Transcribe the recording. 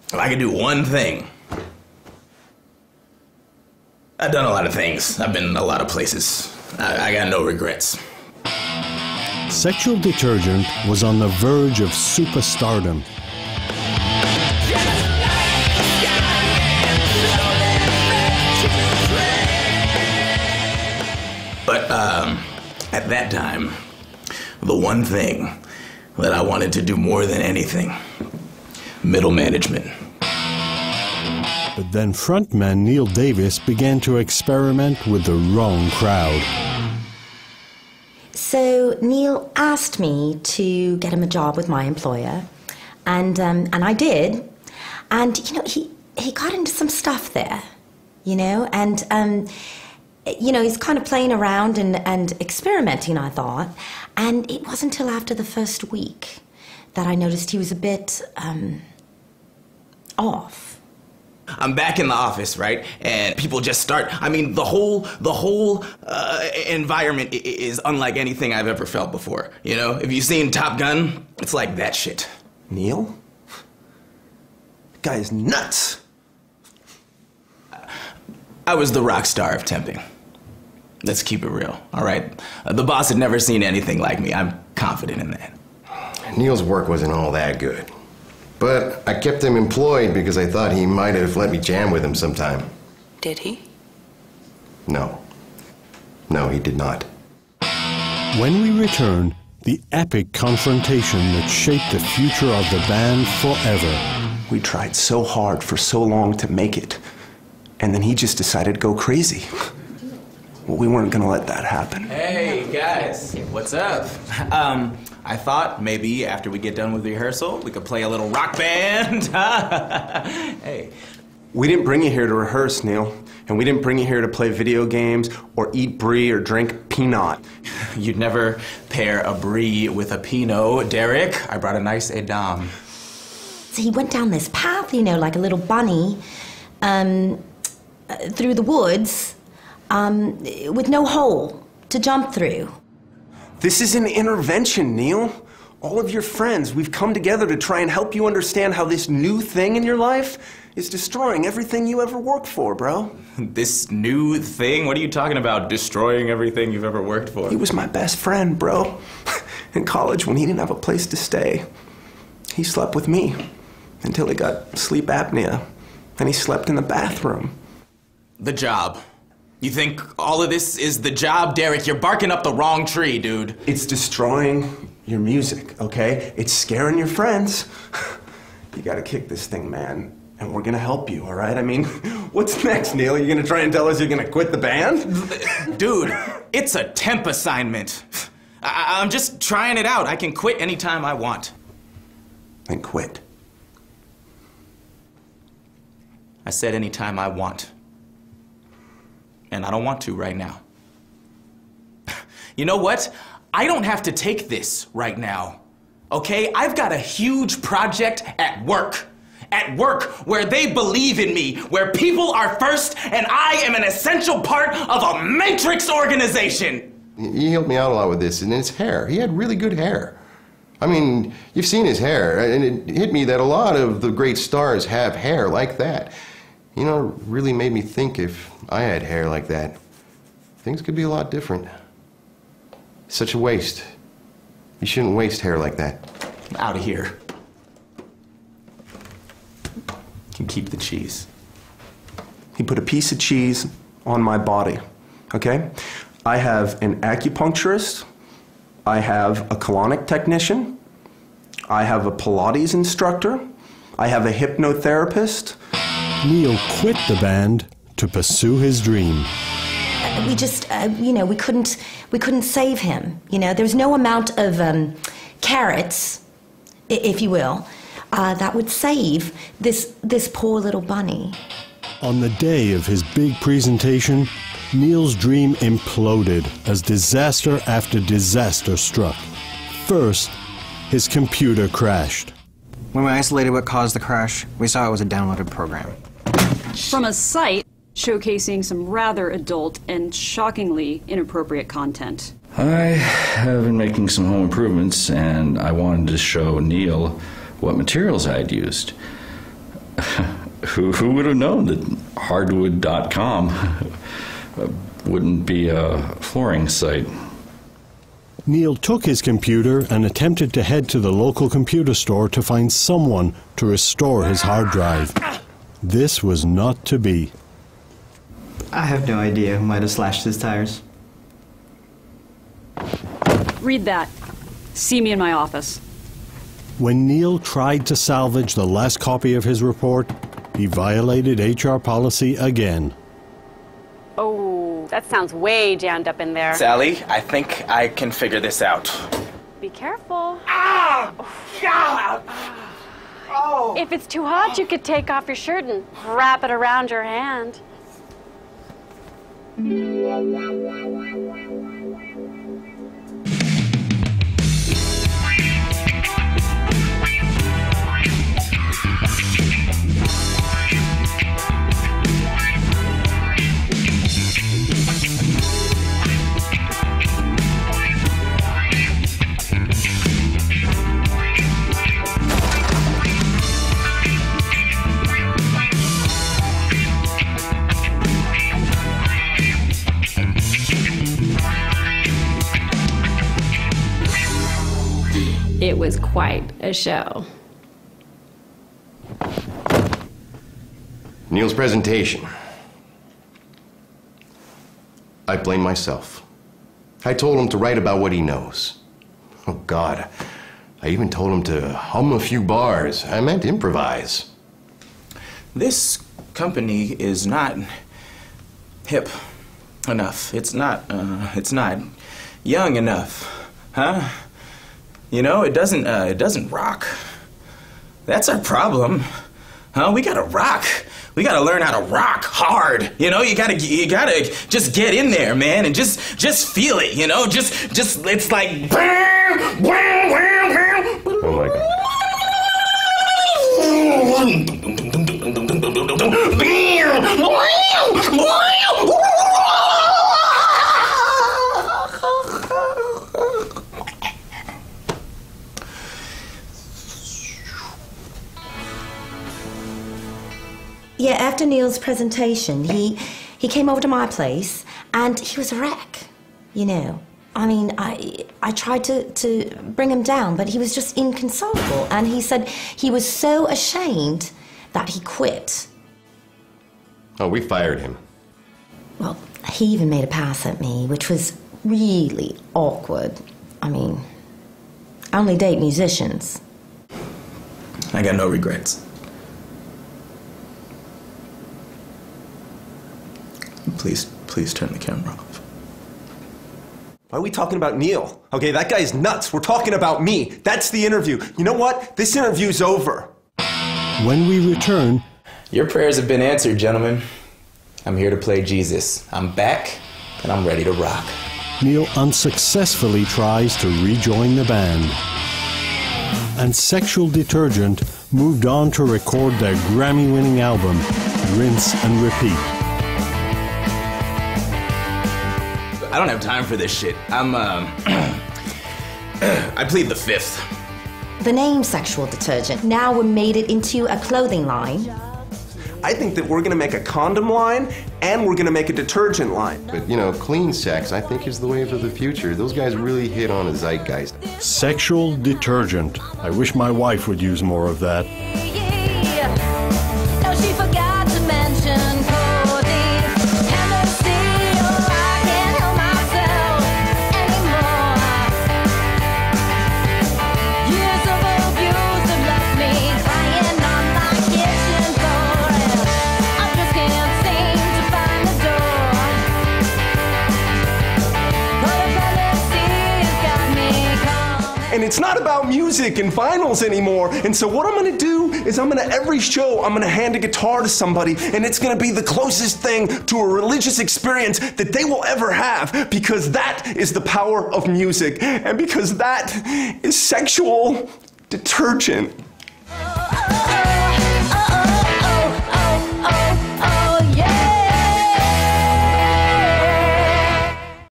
If I could do one thing. I've done a lot of things. I've been a lot of places. I got no regrets. Sexual Detergent was on the verge of superstardom. But at that time, the one thing that I wanted to do more than anything, middle management. But then frontman Neil Davis began to experiment with the wrong crowd. So Neil asked me to get him a job with my employer, and I did. And you know, he got into some stuff there, you know, and you know, he's kind of playing around and experimenting, I thought. And it wasn't until after the first week that I noticed he was a bit off. I'm back in the office, right? And people just start, I mean, the whole environment is unlike anything I've ever felt before. You know, if you've seen Top Gun, it's like that shit. Neil? That guy is nuts. I was the rock star of temping. Let's keep it real, all right? The boss had never seen anything like me. I'm confident in that. Neil's work wasn't all that good. But I kept him employed because I thought he might have let me jam with him sometime. Did he? No. No, he did not. When we return, the epic confrontation that shaped the future of the band forever. We tried so hard for so long to make it, and then he just decided to go crazy. Well, we weren't gonna let that happen. Hey, guys, what's up? I thought maybe after we get done with rehearsal, we could play a little rock band. Hey. We didn't bring you here to rehearse, Neil. And we didn't bring you here to play video games or eat brie or drink Pinot. You'd never pair a brie with a Pinot, Derek. I brought a nice Edam. So he went down this path, you know, like a little bunny, through the woods, with no hole to jump through. This is an intervention, Neil. All of your friends, we've come together to try and help you understand how this new thing in your life is destroying everything you ever worked for, bro. This new thing? What are you talking about? Destroying everything you've ever worked for? He was my best friend, bro. In college, when he didn't have a place to stay, he slept with me until he got sleep apnea, and he slept in the bathroom. The job. You think all of this is the job, Derek? You're barking up the wrong tree, dude. It's destroying your music, okay? It's scaring your friends. You gotta kick this thing, man, and we're gonna help you, all right? I mean, what's next, Neil? You gonna try and tell us you're gonna quit the band? Dude, it's a temp assignment. I'm just trying it out. I can quit anytime I want. Then quit. I said anytime I want. And I don't want to right now. You know what? I don't have to take this right now, okay? I've got a huge project at work. At work, where they believe in me, where people are first, and I am an essential part of a matrix organization. He helped me out a lot with this, and his hair. He had really good hair. I mean, you've seen his hair, and it hit me that a lot of the great stars have hair like that. You know, it really made me think if I had hair like that, things could be a lot different. Such a waste. You shouldn't waste hair like that. I'm out of here. You can keep the cheese. He put a piece of cheese on my body, okay? I have an acupuncturist, I have a colonic technician, I have a Pilates instructor, I have a hypnotherapist. Neil quit the band to pursue his dream. We just, you know, we couldn't save him. You know, there's no amount of carrots, if you will, that would save this poor little bunny. On the day of his big presentation, Neil's dream imploded as disaster after disaster struck. First, his computer crashed. When we isolated what caused the crash, we saw it was a downloaded program. From a site showcasing some rather adult and shockingly inappropriate content. I have been making some home improvements, and I wanted to show Neil what materials I had used. Who would have known that hardwood.com wouldn't be a flooring site? Neil took his computer and attempted to head to the local computer store to find someone to restore his hard drive. This was not to be. I have no idea who might have slashed his tires. Read that. See me in my office. When Neil tried to salvage the last copy of his report, he violated HR policy again. Oh, that sounds way jammed up in there. Sally, I think I can figure this out. Be careful. Ah! Oh! If it's too hot, you could take off your shirt and wrap it around your hand. It was quite a show. Neil's presentation. I blame myself. I told him to write about what he knows. Oh, God. I even told him to hum a few bars. I meant improvise. This company is not hip enough. It's not young enough, huh? You know, it doesn't rock. That's our problem, huh? We gotta rock. We gotta learn how to rock hard. You know, you gotta just get in there, man, and just feel it. You know, just it's like. Oh my God. Yeah, after Neil's presentation, he came over to my place, and he was a wreck, you know. I mean, I tried to bring him down, but he was just inconsolable, and he said he was so ashamed that he quit. Oh, we fired him. Well, he even made a pass at me, which was really awkward. I mean, I only date musicians. I got no regrets. Please turn the camera off. Why are we talking about Neil? Okay, that guy's nuts. We're talking about me. That's the interview. You know what? This interview's over. When we return... Your prayers have been answered, gentlemen. I'm here to play Jesus. I'm back, and I'm ready to rock. Neil unsuccessfully tries to rejoin the band. And Sexual Detergent moved on to record their Grammy-winning album, Rinse and Repeat. I don't have time for this shit. I plead the fifth. The name Sexual Detergent, now we made it into a clothing line. I think that we're gonna make a condom line and we're gonna make a detergent line. But, you know, clean sex, I think, is the wave of the future. Those guys really hit on a zeitgeist. Sexual Detergent. I wish my wife would use more of that. No, she forgot to mention codeine. Hennessy, oh, I can't help myself anymore. Years of abuse have left me crying on my kitchen floor, and I just can't seem to find the door. Codependency has got me coming. And it's not about music and vinyls anymore. And so what I'm gonna do is every show, I'm gonna hand a guitar to somebody, and it's gonna be the closest thing to a religious experience that they will ever have, because that is the power of music, and because that is sexual detergent.